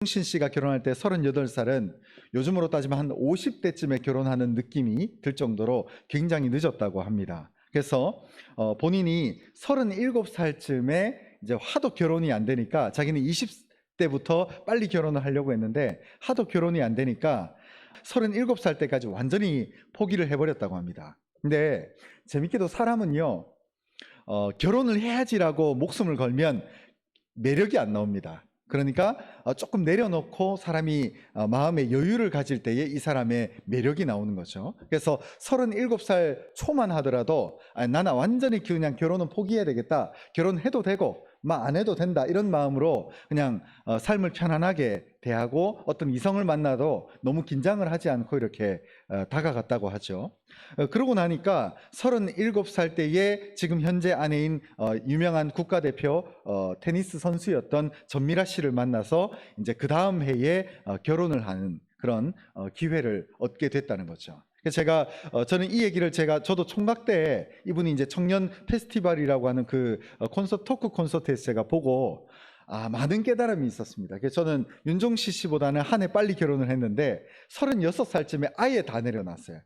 윤종신 씨가 결혼할 때 38살은 요즘으로 따지면 한 50대쯤에 결혼하는 느낌이 들 정도로 굉장히 늦었다고 합니다. 그래서 본인이 37살쯤에 이제 하도 결혼이 안 되니까 자기는 20대부터 빨리 결혼을 하려고 했는데 하도 결혼이 안 되니까 37살 때까지 완전히 포기를 해버렸다고 합니다. 근데 재밌게도 사람은요, 결혼을 해야지라고 목숨을 걸면 매력이 안 나옵니다. 그러니까 조금 내려놓고 사람이 마음의 여유를 가질 때에 이 사람의 매력이 나오는 거죠. 그래서 37살 초만 하더라도 나는 완전히 그냥 결혼은 포기해야 되겠다, 결혼해도 되고 안 해도 된다, 이런 마음으로 그냥 삶을 편안하게 대하고 어떤 이성을 만나도 너무 긴장을 하지 않고 이렇게 다가갔다고 하죠. 그러고 나니까 37살 때에 지금 현재 아내인 유명한 국가대표 테니스 선수였던 전미라 씨를 만나서 이제 그 다음 해에 결혼을 하는 그런 기회를 얻게 됐다는 거죠. 그래서 저는 이 얘기를 저도 총각 때 이분이 이제 청년 페스티벌이라고 하는 그 토크 콘서트에서 제가 보고 많은 깨달음이 있었습니다. 그래서 저는 윤종신 씨보다는 한 해 빨리 결혼을 했는데 36살쯤에 아예 다 내려놨어요.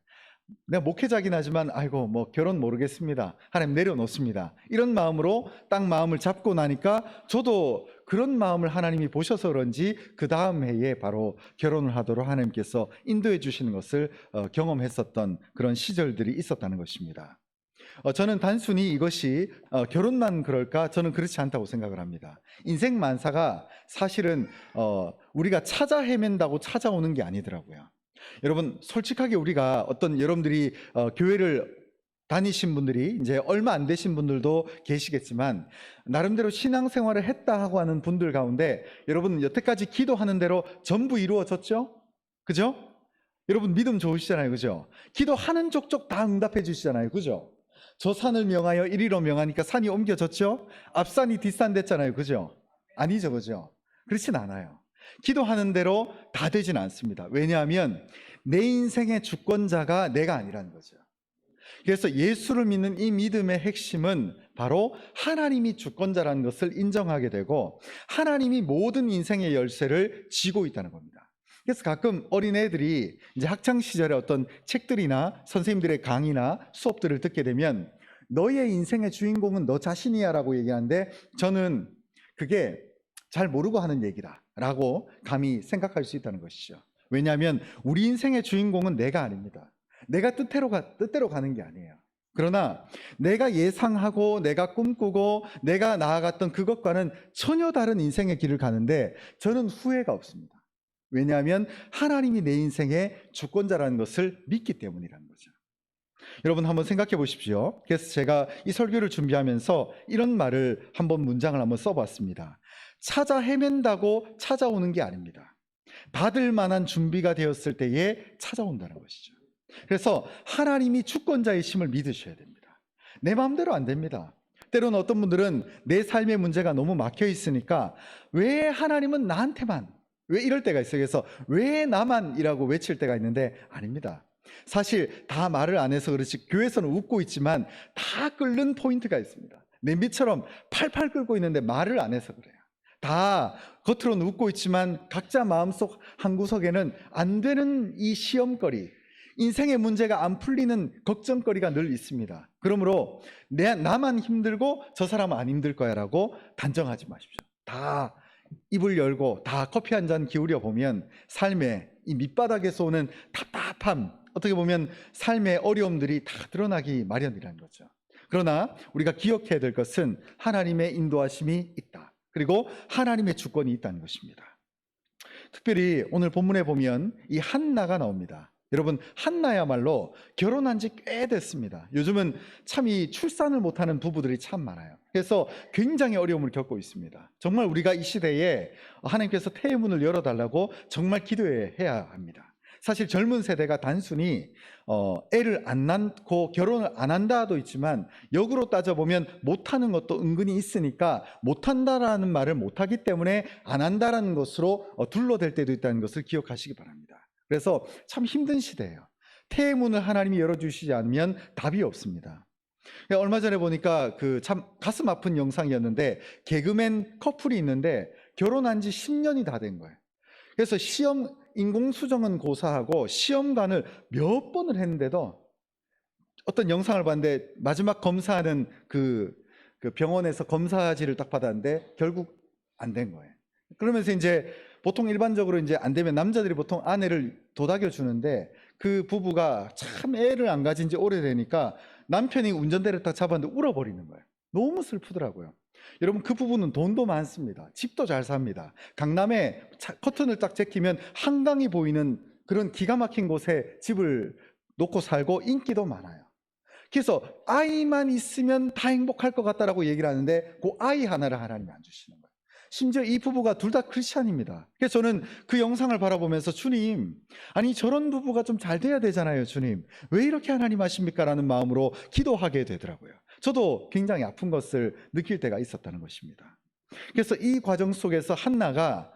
내가 목회자긴 하지만 아이고 뭐 결혼 모르겠습니다, 하나님 내려놓습니다, 이런 마음으로 딱 마음을 잡고 나니까 저도 그런 마음을 하나님이 보셔서 그런지 그 다음 해에 바로 결혼을 하도록 하나님께서 인도해 주시는 것을 경험했었던 그런 시절들이 있었다는 것입니다. 저는 단순히 이것이 결혼만 그럴까? 저는 그렇지 않다고 생각을 합니다. 인생 만사가 사실은 우리가 찾아 헤맨다고 찾아오는 게 아니더라고요. 여러분, 솔직하게 우리가 여러분들이 교회를 다니신 분들이 이제 얼마 안 되신 분들도 계시겠지만 나름대로 신앙생활을 했다 하고 하는 분들 가운데 여러분 여태까지 기도하는 대로 전부 이루어졌죠? 그죠? 여러분 믿음 좋으시잖아요, 그죠? 기도하는 족족 다 응답해 주시잖아요, 그죠? 저 산을 명하여 이리로 명하니까 산이 옮겨졌죠? 앞산이 뒷산 됐잖아요, 그죠? 아니죠, 그죠? 그렇진 않아요. 기도하는 대로 다 되진 않습니다. 왜냐하면 내 인생의 주권자가 내가 아니라는 거죠. 그래서 예수를 믿는 이 믿음의 핵심은 바로 하나님이 주권자라는 것을 인정하게 되고 하나님이 모든 인생의 열쇠를 쥐고 있다는 겁니다. 그래서 가끔 어린애들이 이제 학창 시절에 어떤 책들이나 선생님들의 강의나 수업들을 듣게 되면 너의 인생의 주인공은 너 자신이야 라고 얘기하는데 저는 그게 잘 모르고 하는 얘기다 라고 감히 생각할 수 있다는 것이죠. 왜냐하면 우리 인생의 주인공은 내가 아닙니다. 내가 뜻대로 가는 게 아니에요. 그러나 내가 예상하고 내가 꿈꾸고 내가 나아갔던 그것과는 전혀 다른 인생의 길을 가는데 저는 후회가 없습니다. 왜냐하면 하나님이 내 인생의 주권자라는 것을 믿기 때문이라는 거죠. 여러분 한번 생각해 보십시오. 그래서 제가 이 설교를 준비하면서 이런 말을 문장을 한번 써봤습니다. 찾아 헤맨다고 찾아오는 게 아닙니다. 받을 만한 준비가 되었을 때에 찾아온다는 것이죠. 그래서 하나님이 주권자이심을 믿으셔야 됩니다. 내 마음대로 안 됩니다. 때로는 어떤 분들은 내 삶의 문제가 너무 막혀 있으니까 왜 하나님은 나한테만, 왜 이럴 때가 있어요. 그래서 왜 나만이라고 외칠 때가 있는데 아닙니다. 사실 다 말을 안 해서 그렇지 교회에서는 웃고 있지만 다 끓는 포인트가 있습니다. 냄비처럼 팔팔 끓고 있는데 말을 안 해서 그래요. 다 겉으로는 웃고 있지만 각자 마음속 한구석에는 안 되는 이 시험거리, 인생의 문제가 안 풀리는 걱정거리가 늘 있습니다. 그러므로 나만 힘들고 저 사람은 안 힘들 거야 라고 단정하지 마십시오. 다 입을 열고 다 커피 한 잔 기울여 보면 삶의 이 밑바닥에서 오는 답답함, 어떻게 보면 삶의 어려움들이 다 드러나기 마련이라는 거죠. 그러나 우리가 기억해야 될 것은 하나님의 인도하심이 있다. 그리고 하나님의 주권이 있다는 것입니다. 특별히 오늘 본문에 보면 이 한나가 나옵니다. 여러분, 한나야말로 결혼한 지 꽤 됐습니다. 요즘은 참 이 출산을 못하는 부부들이 참 많아요. 그래서 굉장히 어려움을 겪고 있습니다. 정말 우리가 이 시대에 하나님께서 태의 문을 열어달라고 정말 기도해야 합니다. 사실 젊은 세대가 단순히 애를 안 낳고 결혼을 안 한다도 있지만 역으로 따져보면 못하는 것도 은근히 있으니까 못한다라는 말을 못하기 때문에 안 한다라는 것으로 둘러댈 때도 있다는 것을 기억하시기 바랍니다. 그래서 참 힘든 시대예요. 태의 문을 하나님이 열어주시지 않으면 답이 없습니다. 얼마 전에 보니까 참 가슴 아픈 영상이었는데 개그맨 커플이 있는데 결혼한 지 10년이 다 된 거예요. 그래서 인공수정은 고사하고 시험관을 몇 번을 했는데도 어떤 영상을 봤는데 마지막 검사하는 그 병원에서 검사지를 딱 받았는데 결국 안 된 거예요. 그러면서 이제 보통 일반적으로 이제 안 되면 남자들이 보통 아내를 도닥여 주는데 그 부부가 참 애를 안 가진 지 오래되니까 남편이 운전대를 딱 잡았는데 울어버리는 거예요. 너무 슬프더라고요. 여러분, 그 부부는 돈도 많습니다. 집도 잘 삽니다. 강남에 커튼을 딱 제끼면 한강이 보이는 그런 기가 막힌 곳에 집을 놓고 살고 인기도 많아요. 그래서 아이만 있으면 다 행복할 것 같다라고 얘기를 하는데 그 아이 하나를 하나님이 안 주시는 거예요. 심지어 이 부부가 둘 다 크리스찬입니다. 그래서 저는 그 영상을 바라보면서 주님, 아니 저런 부부가 좀 잘 돼야 되잖아요. 주님, 왜 이렇게 하나님 하십니까? 라는 마음으로 기도하게 되더라고요. 저도 굉장히 아픈 것을 느낄 때가 있었다는 것입니다. 그래서 이 과정 속에서 한나가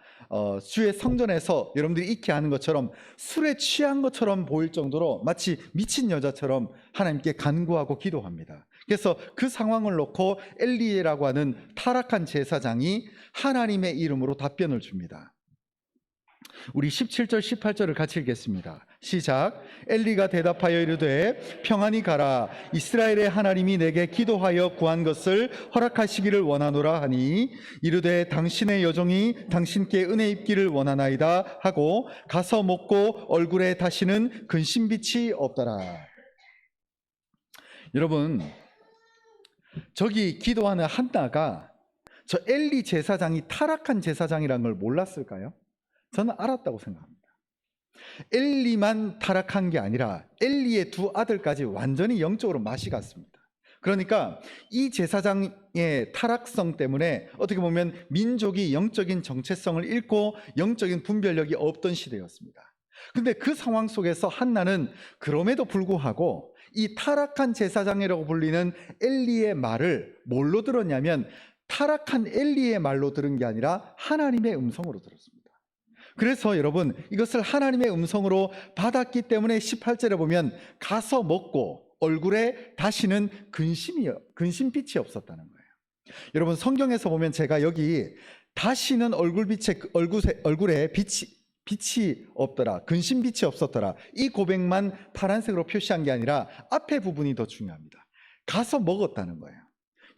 주의 성전에서 여러분들이 익히 아는 것처럼 술에 취한 것처럼 보일 정도로 마치 미친 여자처럼 하나님께 간구하고 기도합니다. 그래서 그 상황을 놓고 엘리라고 하는 타락한 제사장이 하나님의 이름으로 답변을 줍니다. 우리 17절 18절을 같이 읽겠습니다. 시작. 엘리가 대답하여 이르되 평안히 가라. 이스라엘의 하나님이 내게 기도하여 구한 것을 허락하시기를 원하노라 하니 이르되 당신의 여종이 당신께 은혜 입기를 원하나이다 하고 가서 먹고 얼굴에 다시는 근심빛이 없더라. 여러분, 저기 기도하는 한나가 저 엘리 제사장이 타락한 제사장이라는 걸 몰랐을까요? 저는 알았다고 생각합니다. 엘리만 타락한 게 아니라 엘리의 두 아들까지 완전히 영적으로 맛이 갔습니다. 그러니까 이 제사장의 타락성 때문에 어떻게 보면 민족이 영적인 정체성을 잃고 영적인 분별력이 없던 시대였습니다. 근데 그 상황 속에서 한나는 그럼에도 불구하고 이 타락한 제사장이라고 불리는 엘리의 말을 뭘로 들었냐면 타락한 엘리의 말로 들은 게 아니라 하나님의 음성으로 들었습니다. 그래서 여러분, 이것을 하나님의 음성으로 받았기 때문에 18절에 보면 가서 먹고 얼굴에 다시는 근심빛이 없었다는 거예요. 여러분, 성경에서 보면 제가 여기 다시는 얼굴에 빛이 없더라, 근심빛이 없었더라, 이 고백만 파란색으로 표시한 게 아니라 앞에 부분이 더 중요합니다. 가서 먹었다는 거예요.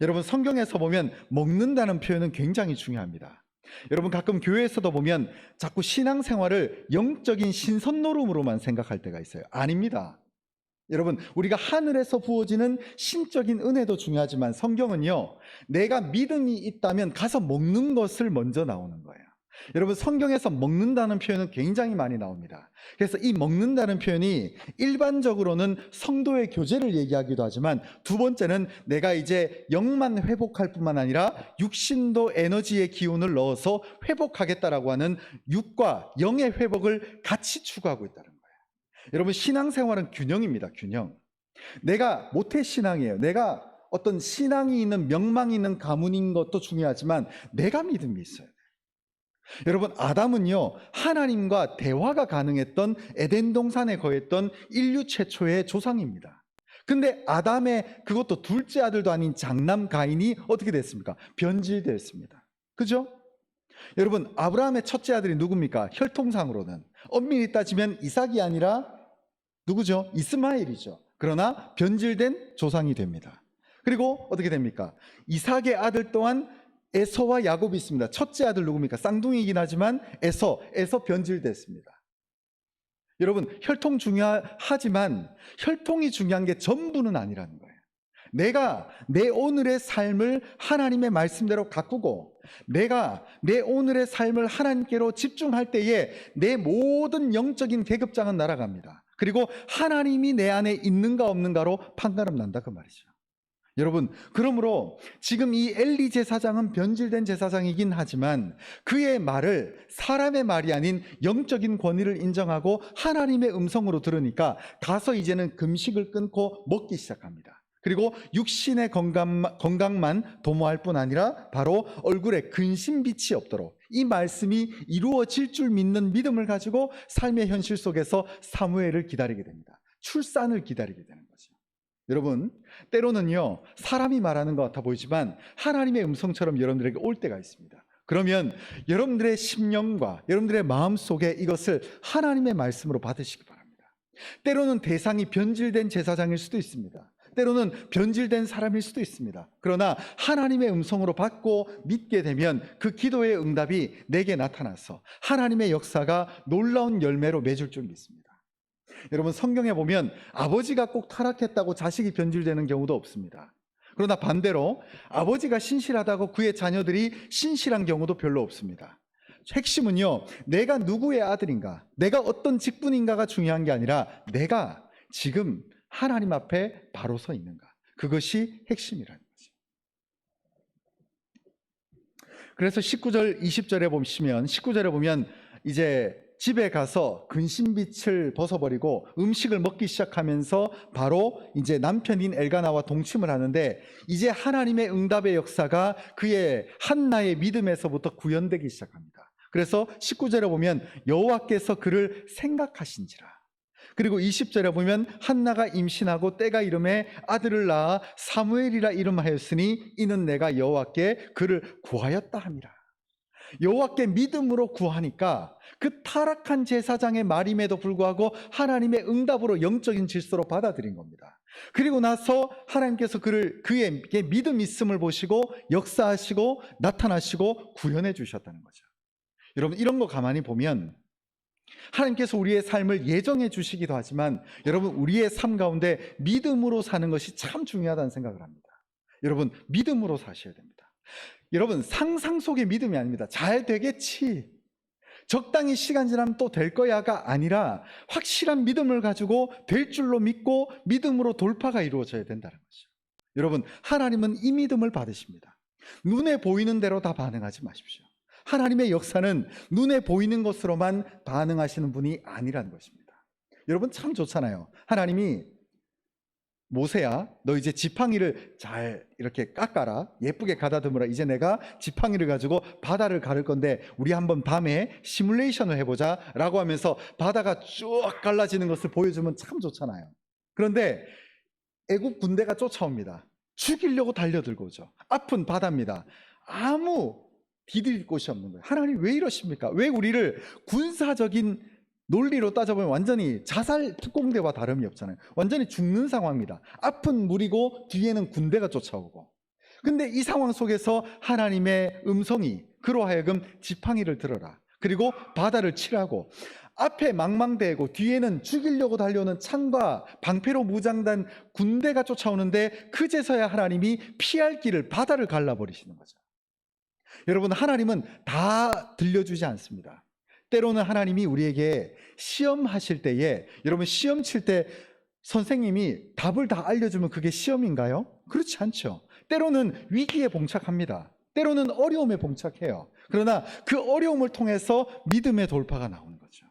여러분, 성경에서 보면 먹는다는 표현은 굉장히 중요합니다. 여러분, 가끔 교회에서도 보면 자꾸 신앙생활을 영적인 신선노름으로만 생각할 때가 있어요. 아닙니다. 여러분, 우리가 하늘에서 부어지는 신적인 은혜도 중요하지만 성경은요, 내가 믿음이 있다면 가서 먹는 것을 먼저 나오는 거예요. 여러분, 성경에서 먹는다는 표현은 굉장히 많이 나옵니다. 그래서 이 먹는다는 표현이 일반적으로는 성도의 교제를 얘기하기도 하지만 두 번째는 내가 이제 영만 회복할 뿐만 아니라 육신도 에너지의 기운을 넣어서 회복하겠다라고 하는 육과 영의 회복을 같이 추구하고 있다는 거예요. 여러분, 신앙생활은 균형입니다. 균형. 내가 모태신앙이에요. 내가 어떤 신앙이 있는 명망이 있는 가문인 것도 중요하지만 내가 믿음이 있어요. 여러분, 아담은요, 하나님과 대화가 가능했던 에덴 동산에 거했던 인류 최초의 조상입니다. 근데 아담의 그것도 둘째 아들도 아닌 장남 가인이 어떻게 됐습니까? 변질됐습니다. 그죠? 여러분, 아브라함의 첫째 아들이 누굽니까? 혈통상으로는 엄밀히 따지면 이삭이 아니라 누구죠? 이스마엘이죠. 그러나 변질된 조상이 됩니다. 그리고 어떻게 됩니까? 이삭의 아들 또한 에서와 야곱이 있습니다. 첫째 아들 누굽니까? 쌍둥이이긴 하지만 에서 변질됐습니다. 여러분, 혈통 중요하지만 혈통이 중요한 게 전부는 아니라는 거예요. 내가 내 오늘의 삶을 하나님의 말씀대로 가꾸고 내가 내 오늘의 삶을 하나님께로 집중할 때에 내 모든 영적인 계급장은 날아갑니다. 그리고 하나님이 내 안에 있는가 없는가로 판가름 난다, 그 말이죠. 여러분, 그러므로 지금 이 엘리 제사장은 변질된 제사장이긴 하지만 그의 말을 사람의 말이 아닌 영적인 권위를 인정하고 하나님의 음성으로 들으니까 가서 이제는 금식을 끊고 먹기 시작합니다. 그리고 육신의 건강만 도모할 뿐 아니라 바로 얼굴에 근심빛이 없도록 이 말씀이 이루어질 줄 믿는 믿음을 가지고 삶의 현실 속에서 사무엘을 기다리게 됩니다. 출산을 기다리게 되는 거죠. 여러분, 때로는요, 사람이 말하는 것 같아 보이지만 하나님의 음성처럼 여러분들에게 올 때가 있습니다. 그러면 여러분들의 심령과 여러분들의 마음속에 이것을 하나님의 말씀으로 받으시기 바랍니다. 때로는 대상이 변질된 제사장일 수도 있습니다. 때로는 변질된 사람일 수도 있습니다. 그러나 하나님의 음성으로 받고 믿게 되면 그 기도의 응답이 내게 나타나서 하나님의 역사가 놀라운 열매로 맺을 줄 믿습니다. 여러분, 성경에 보면 아버지가 꼭 타락했다고 자식이 변질되는 경우도 없습니다. 그러나 반대로 아버지가 신실하다고 그의 자녀들이 신실한 경우도 별로 없습니다. 핵심은요, 내가 누구의 아들인가, 내가 어떤 직분인가가 중요한 게 아니라 내가 지금 하나님 앞에 바로 서 있는가, 그것이 핵심이라는 거죠. 그래서 19절 20절에 보시면, 19절에 보면 이제 집에 가서 근심빛을 벗어버리고 음식을 먹기 시작하면서 바로 이제 남편인 엘가나와 동침을 하는데, 이제 하나님의 응답의 역사가 그의 한나의 믿음에서부터 구현되기 시작합니다. 그래서 19절에 보면 여호와께서 그를 생각하신지라. 그리고 20절에 보면 한나가 임신하고 때가 이름에 아들을 낳아 사무엘이라 이름하였으니 이는 내가 여호와께 그를 구하였다 함이라. 여호와께 믿음으로 구하니까 그 타락한 제사장의 말임에도 불구하고 하나님의 응답으로 영적인 질서로 받아들인 겁니다. 그리고 나서 하나님께서 그에게 믿음 있음을 보시고 역사하시고 나타나시고 구현해 주셨다는 거죠. 여러분, 이런 거 가만히 보면 하나님께서 우리의 삶을 예정해 주시기도 하지만, 여러분, 우리의 삶 가운데 믿음으로 사는 것이 참 중요하다는 생각을 합니다. 여러분, 믿음으로 사셔야 됩니다. 여러분, 상상 속의 믿음이 아닙니다. 잘 되겠지, 적당히 시간 지나면 또 될 거야가 아니라 확실한 믿음을 가지고 될 줄로 믿고 믿음으로 돌파가 이루어져야 된다는 거죠. 여러분, 하나님은 이 믿음을 받으십니다. 눈에 보이는 대로 다 반응하지 마십시오. 하나님의 역사는 눈에 보이는 것으로만 반응하시는 분이 아니라는 것입니다. 여러분, 참 좋잖아요. 하나님이 모세야, 너 이제 지팡이를 잘 이렇게 깎아라, 예쁘게 가다듬으라. 이제 내가 지팡이를 가지고 바다를 가를 건데 우리 한번 밤에 시뮬레이션을 해보자 라고 하면서 바다가 쭉 갈라지는 것을 보여주면 참 좋잖아요. 그런데 애국 군대가 쫓아옵니다. 죽이려고 달려들고 오죠. 앞은 바다입니다. 아무 디딜 곳이 없는 거예요. 하나님 왜 이러십니까? 왜 우리를 군사적인 논리로 따져보면 완전히 자살 특공대와 다름이 없잖아요. 완전히 죽는 상황입니다. 앞은 물이고 뒤에는 군대가 쫓아오고. 근데 이 상황 속에서 하나님의 음성이 그로 하여금 지팡이를 들어라, 그리고 바다를 치라고, 앞에 망망대고 뒤에는 죽이려고 달려오는 창과 방패로 무장된 군대가 쫓아오는데 그제서야 하나님이 피할 길을, 바다를 갈라버리시는 거죠. 여러분, 하나님은 다 들려주지 않습니다. 때로는 하나님이 우리에게 시험하실 때에, 여러분, 시험 칠 때 선생님이 답을 다 알려주면 그게 시험인가요? 그렇지 않죠. 때로는 위기에 봉착합니다. 때로는 어려움에 봉착해요. 그러나 그 어려움을 통해서 믿음의 돌파가 나오는 거죠.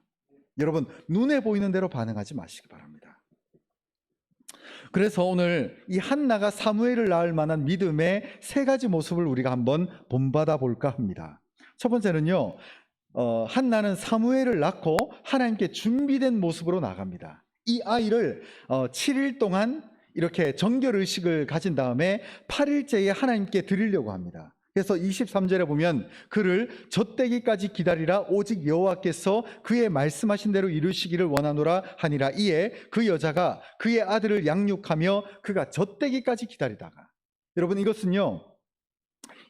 여러분, 눈에 보이는 대로 반응하지 마시기 바랍니다. 그래서 오늘 이 한나가 사무엘을 낳을 만한 믿음의 세 가지 모습을 우리가 한번 본받아 볼까 합니다. 첫 번째는요, 한나는 사무엘을 낳고 하나님께 준비된 모습으로 나갑니다. 이 아이를 7일 동안 이렇게 정결의식을 가진 다음에 8일째에 하나님께 드리려고 합니다. 그래서 23절에 보면 그를 젖되기까지 기다리라, 오직 여호와께서 그의 말씀하신 대로 이루시기를 원하노라 하니라. 이에 그 여자가 그의 아들을 양육하며 그가 젖되기까지 기다리다가, 여러분, 이것은요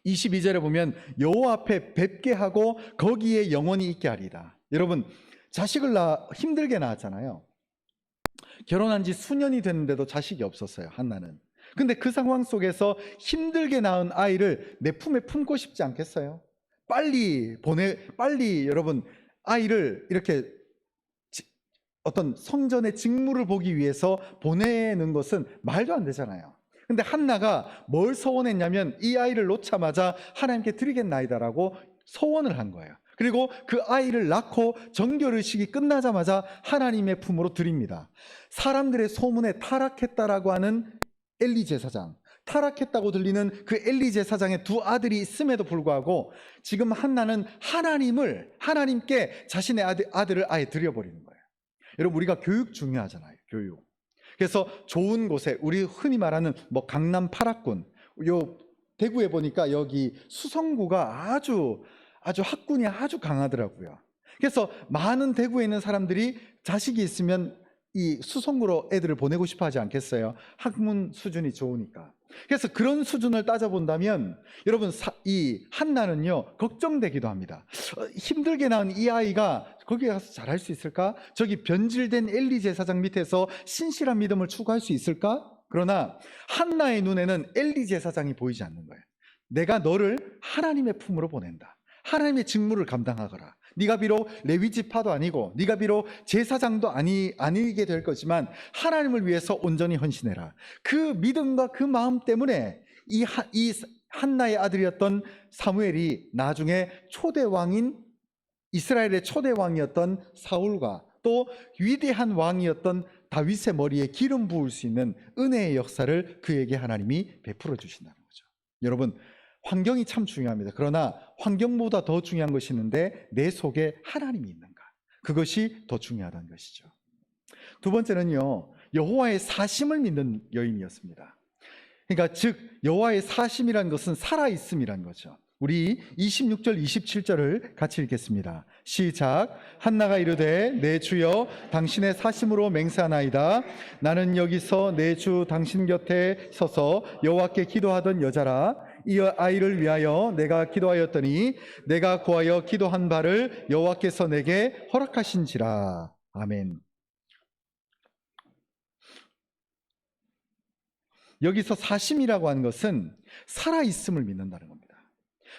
22절에 보면 여호와 앞에 뵙게 하고 거기에 영원히 있게 하리다. 여러분, 자식을 힘들게 낳았잖아요. 결혼한 지 수년이 됐는데도 자식이 없었어요, 한나는. 근데 그 상황 속에서 힘들게 낳은 아이를 내 품에 품고 싶지 않겠어요? 빨리 여러분, 아이를 이렇게 어떤 성전의 직무를 보기 위해서 보내는 것은 말도 안 되잖아요. 근데 한나가 뭘 소원했냐면 이 아이를 놓자마자 하나님께 드리겠나이다라고 소원을 한 거예요. 그리고 그 아이를 낳고 정결의식이 끝나자마자 하나님의 품으로 드립니다. 사람들의 소문에 타락했다라고 하는 엘리 제사장, 타락했다고 들리는 그 엘리 제사장의 두 아들이 있음에도 불구하고 지금 한나는 하나님께 자신의 아들을 아예 드려버리는 거예요. 여러분, 우리가 교육 중요하잖아요. 교육. 그래서 좋은 곳에, 우리 흔히 말하는 강남 8학군, 요 대구에 보니까 여기 수성구가 아주 학군이 아주 강하더라고요. 그래서 많은 대구에 있는 사람들이 자식이 있으면 이 수성구로 애들을 보내고 싶어 하지 않겠어요? 학문 수준이 좋으니까. 그래서 그런 수준을 따져본다면 여러분, 이 한나는요 걱정되기도 합니다. 힘들게 낳은 이 아이가 거기에 가서 잘할 수 있을까? 저기 변질된 엘리 제사장 밑에서 신실한 믿음을 추구할 수 있을까? 그러나 한나의 눈에는 엘리 제사장이 보이지 않는 거예요. 내가 너를 하나님의 품으로 보낸다. 하나님의 직무를 감당하거라. 네가 비록 레위 지파도 아니고 네가 비록 제사장도 아니게 될 거지만 하나님을 위해서 온전히 헌신해라. 그 믿음과 그 마음 때문에 이 한나의 아들이었던 사무엘이 나중에 초대왕인 이스라엘의 초대왕이었던 사울과 또 위대한 왕이었던 다윗의 머리에 기름 부을 수 있는 은혜의 역사를 그에게 하나님이 베풀어 주신다는 거죠. 여러분, 환경이 참 중요합니다. 그러나 환경보다 더 중요한 것이 있는데 내 속에 하나님이 있는가? 그것이 더 중요하다는 것이죠. 두 번째는요, 여호와의 사심을 믿는 여인이었습니다. 그러니까 즉 여호와의 사심이란 것은 살아있음이란 거죠. 우리 26절 27절을 같이 읽겠습니다. 시작. 한나가 이르되 내 주여 당신의 사심으로 맹세하나이다. 나는 여기서 내 주 당신 곁에 서서 여호와께 기도하던 여자라. 이 아이를 위하여 내가 기도하였더니 내가 구하여 기도한 바를 여호와께서 내게 허락하신지라. 아멘. 여기서 사심이라고 하는 것은 살아있음을 믿는다는 겁니다.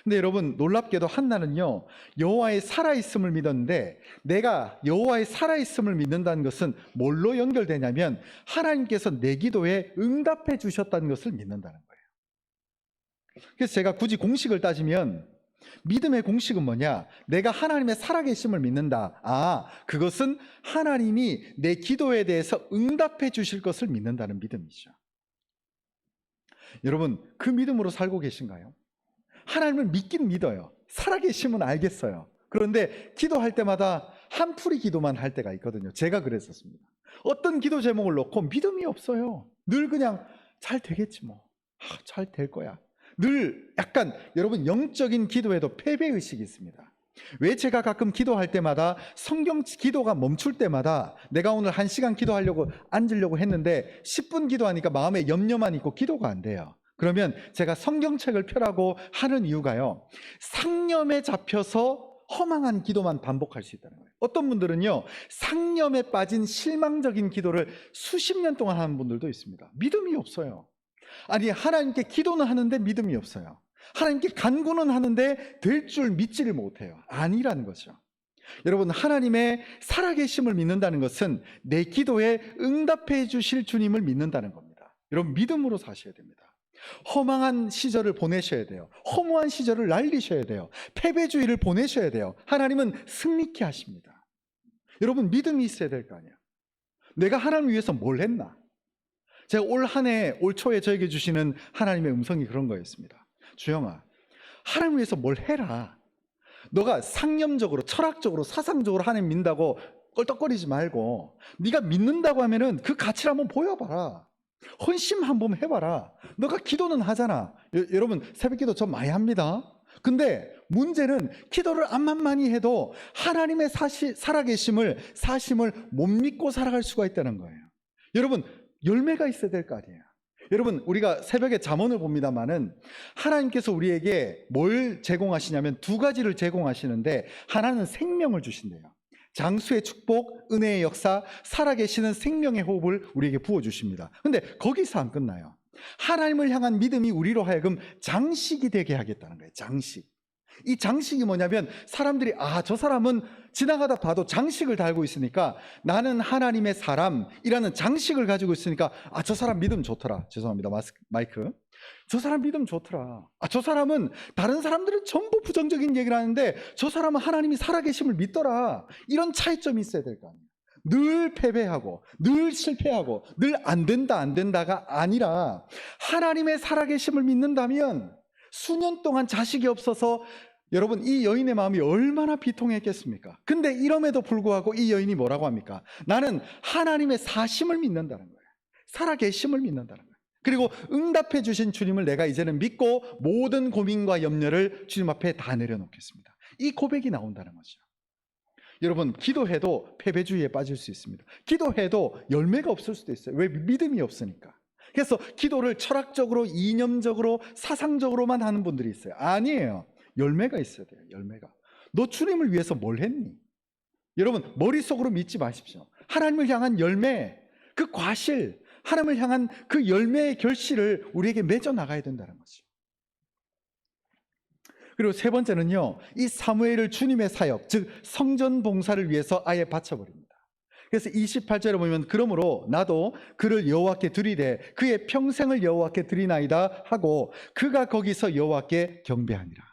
근데 여러분, 놀랍게도 한나는요 여호와의 살아있음을 믿었는데, 내가 여호와의 살아있음을 믿는다는 것은 뭘로 연결되냐면 하나님께서 내 기도에 응답해 주셨다는 것을 믿는다는 거예요. 그래서 제가 굳이 공식을 따지면 믿음의 공식은 뭐냐? 내가 하나님의 살아계심을 믿는다. 그것은 하나님이 내 기도에 대해서 응답해 주실 것을 믿는다는 믿음이죠. 여러분, 그 믿음으로 살고 계신가요? 하나님을 믿긴 믿어요. 살아계심은 알겠어요. 그런데 기도할 때마다 한풀이 기도만 할 때가 있거든요. 제가 그랬었습니다. 어떤 기도 제목을 놓고 믿음이 없어요. 늘 그냥 잘 되겠지 뭐. 잘 될 거야. 늘 약간 여러분, 영적인 기도에도 패배의식이 있습니다. 왜 제가 가끔 기도할 때마다 성경 기도가 멈출 때마다 내가 오늘 1시간 기도하려고 앉으려고 했는데 10분 기도하니까 마음에 염려만 있고 기도가 안 돼요. 그러면 제가 성경책을 펴라고 하는 이유가요, 상념에 잡혀서 허망한 기도만 반복할 수 있다는 거예요. 어떤 분들은요 상념에 빠진 실망적인 기도를 수십 년 동안 하는 분들도 있습니다. 믿음이 없어요. 아니, 하나님께 기도는 하는데 믿음이 없어요. 하나님께 간구는 하는데 될 줄 믿지를 못해요. 아니라는 거죠. 여러분, 하나님의 살아계심을 믿는다는 것은 내 기도에 응답해 주실 주님을 믿는다는 겁니다. 여러분, 믿음으로 사셔야 됩니다. 허망한 시절을 보내셔야 돼요. 허무한 시절을 날리셔야 돼요. 패배주의를 보내셔야 돼요. 하나님은 승리케 하십니다. 여러분, 믿음이 있어야 될 거 아니에요. 내가 하나님을 위해서 뭘 했나? 제가 올 초에 저에게 주시는 하나님의 음성이 그런 거였습니다. 주영아, 하나님을 위해서 뭘 해라. 너가 상념적으로, 철학적으로, 사상적으로 하나님 믿는다고 껄떡거리지 말고, 네가 믿는다고 하면은 그 가치를 한번 보여봐라. 헌신 한번 해봐라. 너가 기도는 하잖아. 여러분, 새벽기도 저 많이 합니다. 근데 문제는 기도를 암만 많이 해도 하나님의 살아계심을, 사심을 못 믿고 살아갈 수가 있다는 거예요. 여러분, 열매가 있어야 될 거 아니에요. 여러분, 우리가 새벽에 잠언을 봅니다마는 하나님께서 우리에게 뭘 제공하시냐면 두 가지를 제공하시는데, 하나는 생명을 주신대요. 장수의 축복, 은혜의 역사, 살아계시는 생명의 호흡을 우리에게 부어주십니다. 근데 거기서 안 끝나요. 하나님을 향한 믿음이 우리로 하여금 장식이 되게 하겠다는 거예요. 장식. 이 장식이 뭐냐면, 사람들이 저 사람은 지나가다 봐도 장식을 달고 있으니까, 나는 하나님의 사람이라는 장식을 가지고 있으니까 저 사람 믿음 좋더라. 죄송합니다, 마이크. 저 사람 믿음 좋더라. 저 사람은, 다른 사람들은 전부 부정적인 얘기를 하는데 저 사람은 하나님이 살아계심을 믿더라. 이런 차이점이 있어야 될 거 아니에요. 늘 패배하고 늘 실패하고 늘 안 된다가 아니라, 하나님의 살아계심을 믿는다면 수년 동안 자식이 없어서 여러분, 이 여인의 마음이 얼마나 비통했겠습니까? 근데 이럼에도 불구하고 이 여인이 뭐라고 합니까? 나는 하나님의 사심을 믿는다는 거예요. 살아계심을 믿는다는 거예요. 그리고 응답해 주신 주님을 내가 이제는 믿고 모든 고민과 염려를 주님 앞에 다 내려놓겠습니다. 이 고백이 나온다는 거죠. 여러분, 기도해도 패배주의에 빠질 수 있습니다. 기도해도 열매가 없을 수도 있어요. 왜? 믿음이 없으니까. 그래서 기도를 철학적으로, 이념적으로, 사상적으로만 하는 분들이 있어요. 아니에요. 열매가 있어야 돼요. 열매가. 너 주님을 위해서 뭘 했니? 여러분, 머릿속으로 믿지 마십시오. 하나님을 향한 열매, 그 과실, 하나님을 향한 그 열매의 결실을 우리에게 맺어 나가야 된다는 거죠. 그리고 세 번째는요, 이 사무엘을 주님의 사역, 즉 성전 봉사를 위해서 아예 바쳐버립니다. 그래서 28절에 보면 그러므로 나도 그를 여호와께 드리되 그의 평생을 여호와께 드리나이다 하고 그가 거기서 여호와께 경배하니라.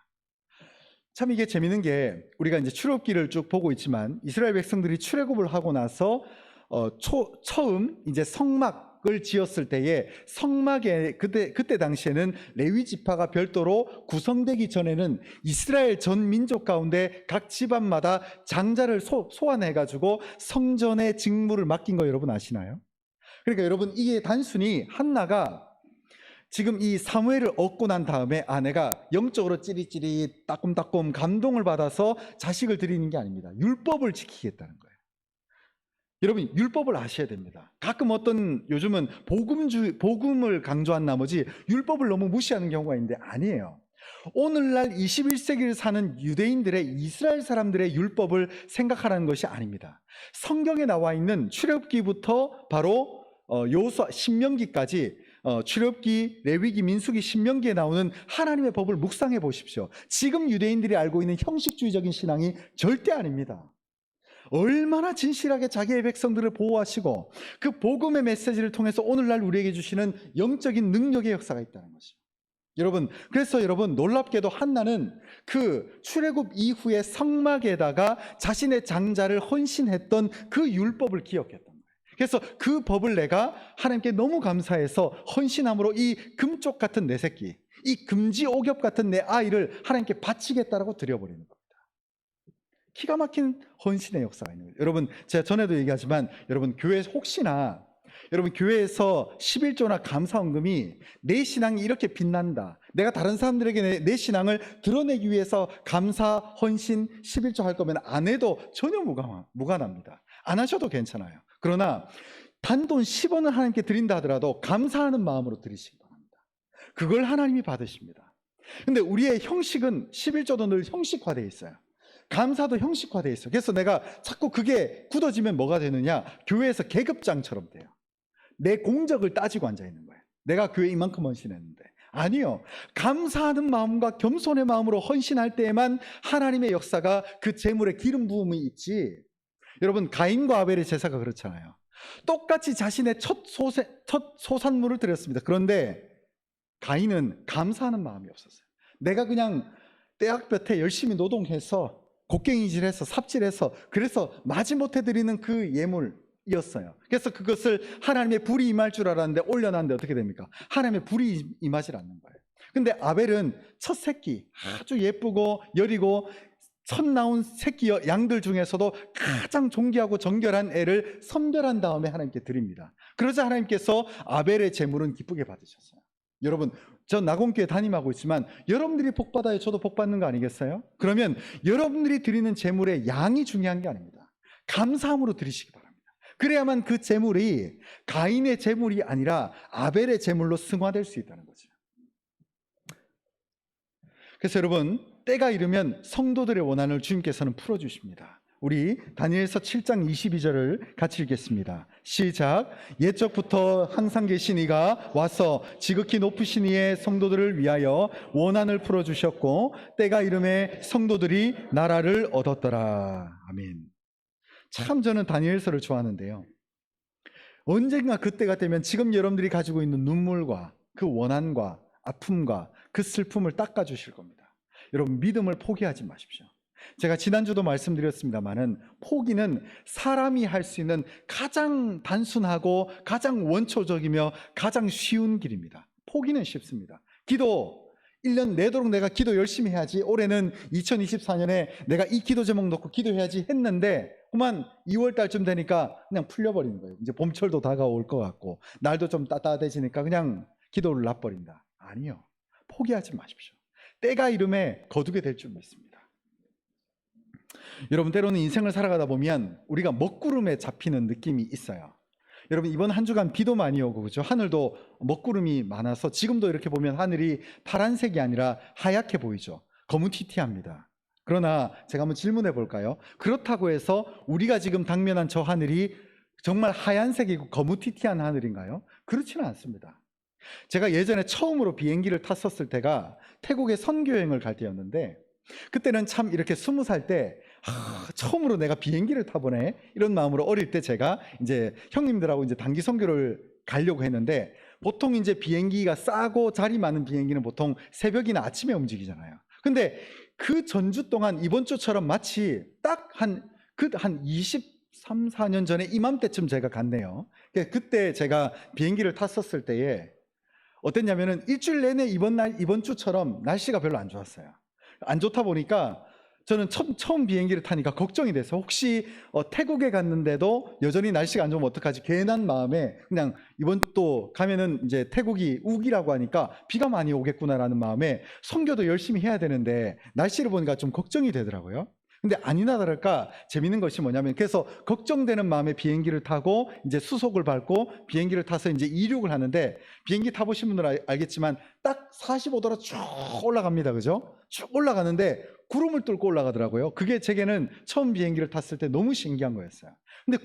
참 이게 재밌는 게 우리가 이제 출애굽기를 쭉 보고 있지만 이스라엘 백성들이 출애굽을 하고 나서 처음 이제 성막을 지었을 때에 성막에 그때 당시에는 레위 지파가 별도로 구성되기 전에는 이스라엘 전 민족 가운데 각 집안마다 장자를 소환해 가지고 성전의 직무를 맡긴 거 여러분 아시나요? 그러니까 여러분, 이게 단순히 한나가 지금 이 사무엘을 얻고 난 다음에 아내가 영적으로 찌릿찌릿 따끔따끔 감동을 받아서 자식을 드리는 게 아닙니다. 율법을 지키겠다는 거예요. 여러분, 율법을 아셔야 됩니다. 가끔 요즘은 복음을 강조한 나머지 율법을 너무 무시하는 경우가 있는데 아니에요. 오늘날 21세기를 사는 유대인들의, 이스라엘 사람들의 율법을 생각하라는 것이 아닙니다. 성경에 나와 있는 출애굽기부터 바로 여호수아, 신명기까지 출애굽기, 레위기, 민수기, 신명기에 나오는 하나님의 법을 묵상해 보십시오. 지금 유대인들이 알고 있는 형식주의적인 신앙이 절대 아닙니다. 얼마나 진실하게 자기의 백성들을 보호하시고 그 복음의 메시지를 통해서 오늘날 우리에게 주시는 영적인 능력의 역사가 있다는 것이죠. 그래서 여러분, 놀랍게도 한나는 그 출애굽 이후에 성막에다가 자신의 장자를 헌신했던 그 율법을 기억했던 거예요. 그래서 그 법을 내가 하나님께 너무 감사해서 헌신함으로 이 금쪽 같은 내 새끼, 이 금지 오겹 같은 내 아이를 하나님께 바치겠다라고 드려버리는 겁니다. 기가 막힌 헌신의 역사가 있는 거예요. 여러분, 제가 전에도 얘기하지만 여러분, 혹시나 여러분 교회에서 11조나 감사헌금이 내 신앙이 이렇게 빛난다, 내가 다른 사람들에게 내 신앙을 드러내기 위해서 감사, 헌신, 11조 할 거면 안 해도 전혀 무관합니다. 안 하셔도 괜찮아요. 그러나 단돈 10원을 하나님께 드린다 하더라도 감사하는 마음으로 드리시기 바랍니다. 그걸 하나님이 받으십니다. 근데 우리의 형식은 11조도 늘 형식화되어 있어요. 감사도 형식화되어 있어요. 그래서 내가 자꾸 그게 굳어지면 뭐가 되느냐, 교회에서 계급장처럼 돼요. 내 공적을 따지고 앉아 있는 거예요. 내가 교회 이만큼 헌신했는데. 아니요, 감사하는 마음과 겸손의 마음으로 헌신할 때에만 하나님의 역사가 그 재물에 기름 부음이 있지. 여러분, 가인과 아벨의 제사가 그렇잖아요. 똑같이 자신의 첫 소산물을 드렸습니다. 그런데 가인은 감사하는 마음이 없었어요. 내가 그냥 떼약볕에 열심히 노동해서 곡괭이질해서 삽질해서 그래서 마지못해 드리는 그 예물이었어요. 그래서 그것을 하나님의 불이 임할 줄 알았는데 올려놨는데 어떻게 됩니까? 하나님의 불이 임하지 않는 거예요. 근데 아벨은 첫 새끼, 아주 예쁘고 여리고 첫 나온 새끼 양들 중에서도 가장 존귀하고 정결한 애를 선별한 다음에 하나님께 드립니다. 그러자 하나님께서 아벨의 제물은 기쁘게 받으셨어요. 여러분, 저 낙원교회 담임하고 있지만 여러분들이 복받아야 저도 복받는 거 아니겠어요? 그러면 여러분들이 드리는 제물의 양이 중요한 게 아닙니다. 감사함으로 드리시기 바랍니다. 그래야만 그 제물이 가인의 제물이 아니라 아벨의 제물로 승화될 수 있다는 거죠. 그래서 여러분, 때가 이르면 성도들의 원한을 주님께서는 풀어주십니다. 우리 다니엘서 7장 22절을 같이 읽겠습니다. 시작. 옛적부터 항상 계신 이가 와서 지극히 높으신 이의 성도들을 위하여 원한을 풀어주셨고 때가 이름에 성도들이 나라를 얻었더라. 아멘. 참 저는 다니엘서를 좋아하는데요, 언젠가 그때가 되면 지금 여러분들이 가지고 있는 눈물과 그 원한과 아픔과 그 슬픔을 닦아주실 겁니다. 여러분, 믿음을 포기하지 마십시오. 제가 지난주도 말씀드렸습니다마는 포기는 사람이 할 수 있는 가장 단순하고 가장 원초적이며 가장 쉬운 길입니다. 포기는 쉽습니다. 기도 1년 내도록 내가 기도 열심히 해야지, 올해는 2024년에 내가 이 기도 제목 놓고 기도해야지 했는데 그만 2월 달쯤 되니까 그냥 풀려버리는 거예요. 이제 봄철도 다가올 것 같고 날도 좀 따뜻해지니까 그냥 기도를 놔버린다. 아니요. 포기하지 마십시오. 때가 이름에 거두게 될 줄 믿습니다. 여러분, 때로는 인생을 살아가다 보면 우리가 먹구름에 잡히는 느낌이 있어요. 여러분, 이번 한 주간 비도 많이 오고, 그죠? 하늘도 먹구름이 많아서 지금도 이렇게 보면 하늘이 파란색이 아니라 하얗게 보이죠. 거무튀튀합니다. 그러나 제가 한번 질문해 볼까요? 그렇다고 해서 우리가 지금 당면한 저 하늘이 정말 하얀색이고 거무튀튀한 하늘인가요? 그렇지는 않습니다. 제가 예전에 처음으로 비행기를 탔었을 때가 태국에 선교여행을 갈 때였는데, 그때는 참 이렇게 20살 때 처음으로 내가 비행기를 타보네 이런 마음으로 어릴 때 제가 이제 형님들하고 이제 단기 선교를 가려고 했는데, 보통 이제 비행기가 싸고 자리 많은 비행기는 보통 새벽이나 아침에 움직이잖아요. 근데 그 전주 동안 이번 주처럼 마치 딱 한 23, 4년 전에 이맘때쯤 제가 갔네요. 그때 제가 비행기를 탔었을 때에 어땠냐면은 일주일 내내 이번 주처럼 날씨가 별로 안 좋았어요. 안 좋다 보니까 저는 처음 비행기를 타니까 걱정이 돼서, 혹시 태국에 갔는데도 여전히 날씨가 안 좋으면 어떡하지? 괜한 마음에 그냥 이번 또 가면은 이제 태국이 우기라고 하니까 비가 많이 오겠구나라는 마음에 선교도 열심히 해야 되는데 날씨를 보니까 좀 걱정이 되더라고요. 근데 아니나 다를까 재밌는 것이 뭐냐면, 그래서 걱정되는 마음에 비행기를 타고 이제 수속을 밟고 비행기를 타서 이제 이륙을 하는데, 비행기 타보신 분들은 알겠지만 딱 45도로 쭉 올라갑니다. 그죠? 쭉 올라가는데 구름을 뚫고 올라가더라고요. 그게 제게는 처음 비행기를 탔을 때 너무 신기한 거였어요. 근데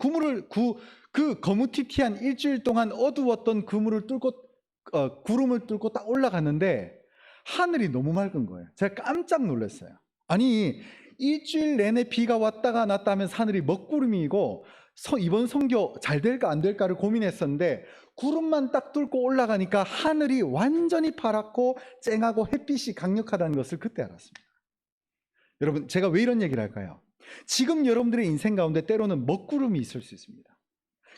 그 거무튀튀한 일주일 동안 어두웠던 구름을 뚫고 딱 올라갔는데 하늘이 너무 맑은 거예요. 제가 깜짝 놀랐어요. 아니, 일주일 내내 비가 왔다가 났다 하면서 하늘이 먹구름이고 이번 선교 잘 될까 안 될까를 고민했었는데, 구름만 딱 뚫고 올라가니까 하늘이 완전히 파랗고 쨍하고 햇빛이 강력하다는 것을 그때 알았습니다. 여러분, 제가 왜 이런 얘기를 할까요? 지금 여러분들의 인생 가운데 때로는 먹구름이 있을 수 있습니다.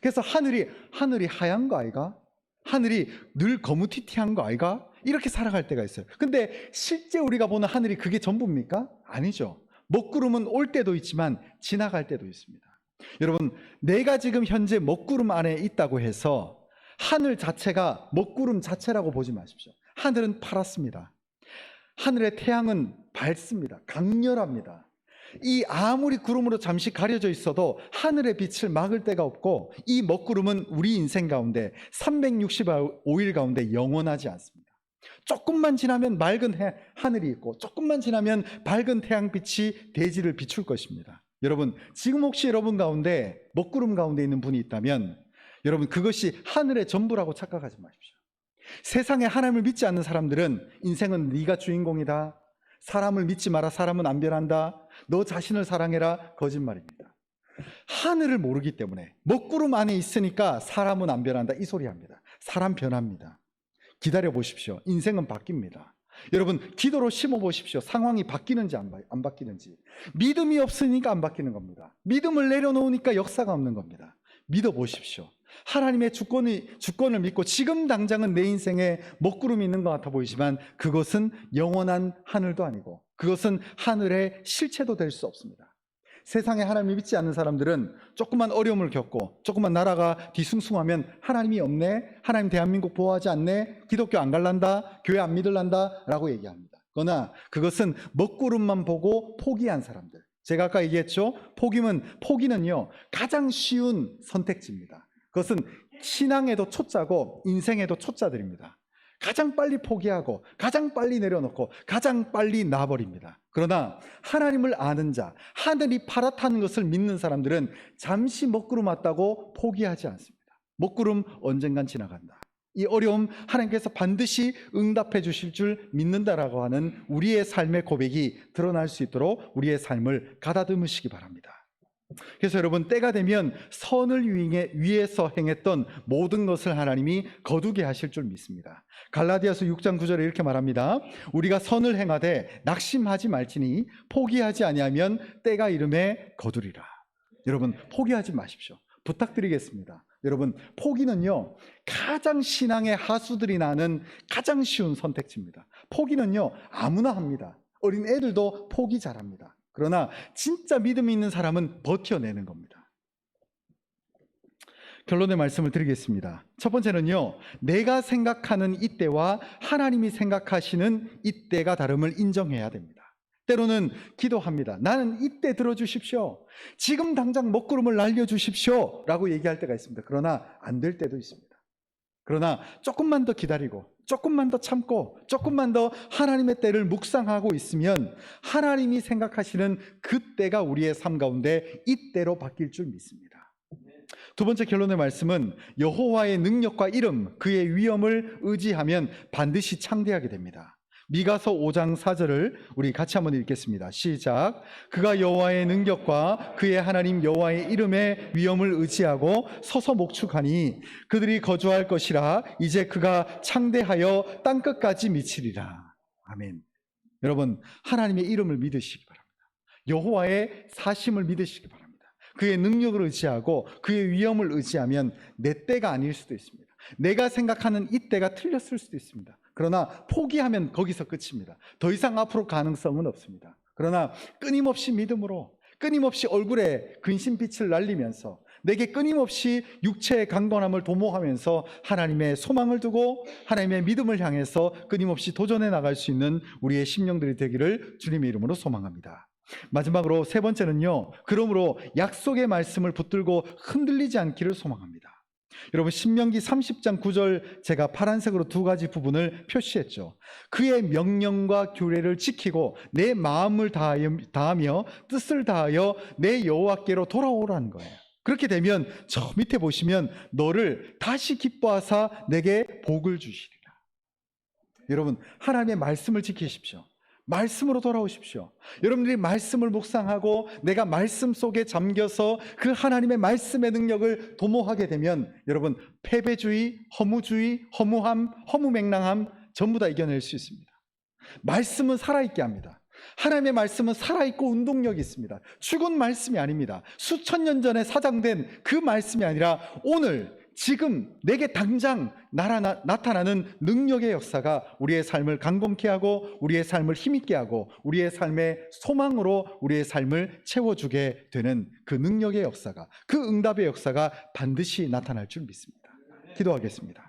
그래서 하늘이 하얀 거 아이가? 하늘이 늘 거무튀튀한 거 아이가? 이렇게 살아갈 때가 있어요. 근데 실제 우리가 보는 하늘이 그게 전부입니까? 아니죠. 먹구름은 올 때도 있지만 지나갈 때도 있습니다. 여러분, 내가 지금 현재 먹구름 안에 있다고 해서 하늘 자체가 먹구름 자체라고 보지 마십시오. 하늘은 파랗습니다. 하늘의 태양은 밝습니다. 강렬합니다. 이 아무리 구름으로 잠시 가려져 있어도 하늘의 빛을 막을 데가 없고, 이 먹구름은 우리 인생 가운데 365일 가운데 영원하지 않습니다. 조금만 지나면 맑은 하늘이 있고, 조금만 지나면 밝은 태양빛이 대지를 비출 것입니다. 여러분, 지금 혹시 여러분 가운데 먹구름 가운데 있는 분이 있다면, 여러분, 그것이 하늘의 전부라고 착각하지 마십시오. 세상에 하나님을 믿지 않는 사람들은 인생은 네가 주인공이다, 사람을 믿지 마라, 사람은 안 변한다, 너 자신을 사랑해라, 거짓말입니다. 하늘을 모르기 때문에 먹구름 안에 있으니까 사람은 안 변한다 이 소리 합니다. 사람 변합니다. 기다려 보십시오. 인생은 바뀝니다. 여러분, 기도로 심어 보십시오. 상황이 바뀌는지 안 바뀌는지. 믿음이 없으니까 안 바뀌는 겁니다. 믿음을 내려놓으니까 역사가 없는 겁니다. 믿어 보십시오. 하나님의 주권을 믿고, 지금 당장은 내 인생에 먹구름이 있는 것 같아 보이지만 그것은 영원한 하늘도 아니고 그것은 하늘의 실체도 될 수 없습니다. 세상에 하나님을 믿지 않는 사람들은 조그만 어려움을 겪고 조그만 나라가 뒤숭숭하면 하나님이 없네, 하나님 대한민국 보호하지 않네, 기독교 안 갈란다, 교회 안 믿을란다 라고 얘기합니다. 그러나 그것은 먹구름만 보고 포기한 사람들. 제가 아까 얘기했죠. 포기는요 가장 쉬운 선택지입니다. 그것은 신앙에도 초짜고 인생에도 초짜들입니다. 가장 빨리 포기하고 가장 빨리 내려놓고 가장 빨리 놔버립니다. 그러나 하나님을 아는 자, 하늘이 파랗다는 것을 믿는 사람들은 잠시 먹구름 왔다고 포기하지 않습니다. 먹구름 언젠간 지나간다. 이 어려움 하나님께서 반드시 응답해 주실 줄 믿는다라고 하는 우리의 삶의 고백이 드러날 수 있도록 우리의 삶을 가다듬으시기 바랍니다. 그래서 여러분, 때가 되면 선을 위해서 행했던 모든 것을 하나님이 거두게 하실 줄 믿습니다. 갈라디아서 6장 9절에 이렇게 말합니다. 우리가 선을 행하되 낙심하지 말지니 포기하지 아니하면 때가 이름에 거두리라. 여러분, 포기하지 마십시오. 부탁드리겠습니다. 여러분, 포기는요 가장 신앙의 하수들이 나는 가장 쉬운 선택지입니다. 포기는요 아무나 합니다. 어린 애들도 포기 잘합니다. 그러나 진짜 믿음이 있는 사람은 버텨내는 겁니다. 결론의 말씀을 드리겠습니다. 첫 번째는요, 내가 생각하는 이때와 하나님이 생각하시는 이때가 다름을 인정해야 됩니다. 때로는 기도합니다. 나는 이때 들어주십시오. 지금 당장 먹구름을 날려주십시오. 라고 얘기할 때가 있습니다. 그러나 안 될 때도 있습니다. 그러나 조금만 더 기다리고, 조금만 더 참고, 조금만 더 하나님의 때를 묵상하고 있으면 하나님이 생각하시는 그 때가 우리의 삶 가운데 이때로 바뀔 줄 믿습니다. 두 번째 결론의 말씀은 여호와의 능력과 이름, 그의 위엄을 의지하면 반드시 창대하게 됩니다. 미가서 5장 4절을 우리 같이 한번 읽겠습니다. 시작. 그가 여호와의 능력과 그의 하나님 여호와의 이름의 위엄을 의지하고 서서 목축하니 그들이 거주할 것이라. 이제 그가 창대하여 땅끝까지 미치리라. 아멘. 여러분, 하나님의 이름을 믿으시기 바랍니다. 여호와의 사심을 믿으시기 바랍니다. 그의 능력을 의지하고 그의 위엄을 의지하면 내 때가 아닐 수도 있습니다. 내가 생각하는 이 때가 틀렸을 수도 있습니다. 그러나 포기하면 거기서 끝입니다. 더 이상 앞으로 가능성은 없습니다. 그러나 끊임없이 믿음으로, 끊임없이 얼굴에 근심빛을 날리면서, 내게 끊임없이 육체의 강건함을 도모하면서 하나님의 소망을 두고 하나님의 믿음을 향해서 끊임없이 도전해 나갈 수 있는 우리의 심령들이 되기를 주님의 이름으로 소망합니다. 마지막으로 세 번째는요, 그러므로 약속의 말씀을 붙들고 흔들리지 않기를 소망합니다. 여러분, 신명기 30장 9절 제가 파란색으로 두 가지 부분을 표시했죠. 그의 명령과 규례를 지키고 내 마음을 다하며 뜻을 다하여 내 여호와께로 돌아오라는 거예요. 그렇게 되면 저 밑에 보시면 너를 다시 기뻐하사 내게 복을 주시리라. 여러분, 하나님의 말씀을 지키십시오. 말씀으로 돌아오십시오. 여러분들이 말씀을 묵상하고 내가 말씀 속에 잠겨서 그 하나님의 말씀의 능력을 도모하게 되면 여러분, 패배주의, 허무주의, 허무함, 허무맹랑함 전부 다 이겨낼 수 있습니다. 말씀은 살아있게 합니다. 하나님의 말씀은 살아있고 운동력이 있습니다. 죽은 말씀이 아닙니다. 수천 년 전에 사장된 그 말씀이 아니라 오늘 지금 내게 당장 나타나는 능력의 역사가 우리의 삶을 강건케 하고 우리의 삶을 힘있게 하고 우리의 삶의 소망으로 우리의 삶을 채워주게 되는 그 능력의 역사가, 그 응답의 역사가 반드시 나타날 줄 믿습니다. 기도하겠습니다.